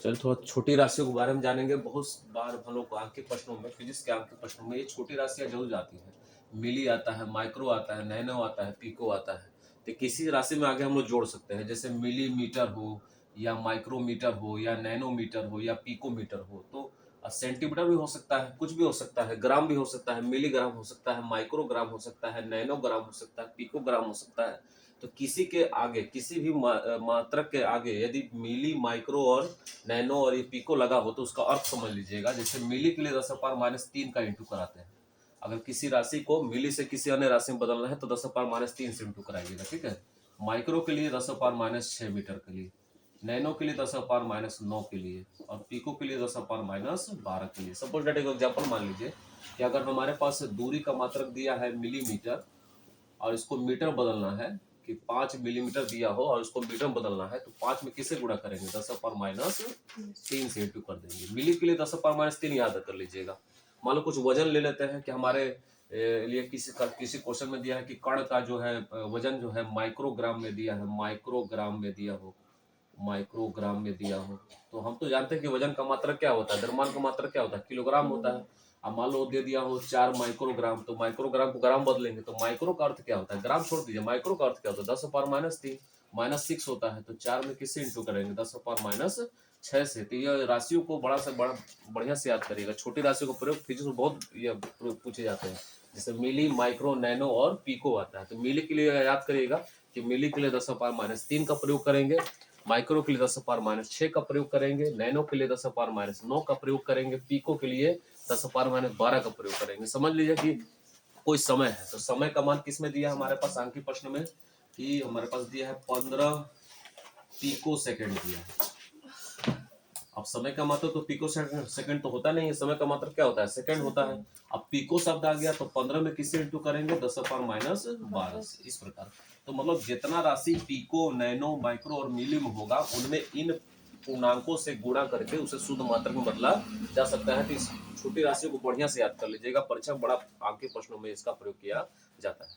चलिए थोड़ा छोटी राशियों के बारे में जानेंगे। बहुत बार हम लोग को अंक के प्रश्नों में, फिजिक्स के अंक के प्रश्नों में ये छोटी राशियाँ जरूर आती हैं। मिली आता है, माइक्रो आता है, नैनो आता है, पिको आता है। तो किसी राशि में आगे हम लोग जोड़ सकते हैं, जैसे मिलीमीटर हो या माइक्रोमीटर हो या नैनोमीटर हो या पिकोमीटर हो। तो सेंटीमीटर भी हो सकता है, कुछ भी हो सकता है, ग्राम भी हो सकता है, मिलीग्राम हो सकता है, माइक्रोग्राम हो सकता है, नैनोग्राम हो सकता है, पिकोग्राम हो सकता है। तो किसी के आगे, किसी भी मात्रक के आगे यदि मिली, माइक्रो और नैनो और ये पिको लगा हो तो उसका अर्थ समझ लीजिएगा। जैसे मिली के लिए 10⁻³ का इंटू कराते हैं। अगर किसी राशि को मिली से किसी अन्य राशि में बदलना है तो 10⁻³ से इंटू कराइएगा, ठीक है। माइक्रो के लिए 10⁻6 मीटर के लिए, नैनो के लिए 10⁻9 के लिए और पिको के लिए 10⁻12 के लिए। सपोज डेट एक एग्जाम्पल मान लीजिए कि अगर हमारे पास दूरी का मात्रक दिया है मिलीमीटर और इसको मीटर बदलना है कि 5 मिलीमीटर दिया हो और उसको मीटर में बदलना है, तो 5 में किससे गुणा करेंगे? 10⁻³ से इंटू कर देंगे। मिली के लिए 10⁻³ याद कर लीजिएगा। मान लो कुछ वजन ले लेते हैं कि हमारे लिए किसी क्वेश्चन में दिया है कि कण का जो है वजन जो है माइक्रोग्राम में दिया है, माइक्रोग्राम में दिया हो, माइक्रोग्राम में दिया हो। तो हम तो जानते हैं कि वजन का मात्रक क्या होता है, द्रव्यमान का मात्रक क्या होता है, किलोग्राम होता है। अब मान लो दे दिया हो 4 माइक्रोग्राम, तो माइक्रोग्राम को ग्राम बदलेंगे तो माइक्रो का अर्थ क्या होता है, ग्राम छोड़ दीजिए, माइक्रो का अर्थ क्या होता है, 10⁻³ -6 होता है। तो 4 में किससे इंटू करेंगे? 10⁻6 से। तो ये राशियों को बड़ा से बड़ा बढ़िया से याद करिएगा। छोटी राशियों का प्रयोग फिजिक्स में बहुत ये पूछे जाते हैं। जैसे मिली, माइक्रो, नैनो और पिको आता है। तो मिली के लिए याद करिएगा कि मिली के लिए 10⁻³ का प्रयोग करेंगे, माइक्रो के लिए 10⁻6 का प्रयोग करेंगे, नैनो के लिए 10⁻9 का प्रयोग करेंगे, पिको के लिए 10⁻12 का प्रयोग करेंगे। समझ लीजिए कि कोई समय है तो समय का मान किस में दिया है हमारे पास अंकीय प्रश्न में कि हमारे पास दिया है 15 पिको सेकंड दिया है। अब समय का मात्रक तो पिको सेकंड तो होता नहीं है, समय का मात्रक क्या होता है? सेकंड होता है। अब पिको शब्द आ गया तो 15 में किससे इंटू करेंगे? 10⁻12 से। इस प्रकार तो मतलब जितना राशि पिको, नैनो, माइक्रो और मिली में होगा उनमें इन पूर्णांकों से गुणा करके उसे शुद्ध मात्रक में बदला जा सकता है। तो इस छोटी राशि को बढ़िया से याद कर लीजिएगा। परीक्षा में बड़ा अंकीय प्रश्नों में इसका प्रयोग किया जाता है।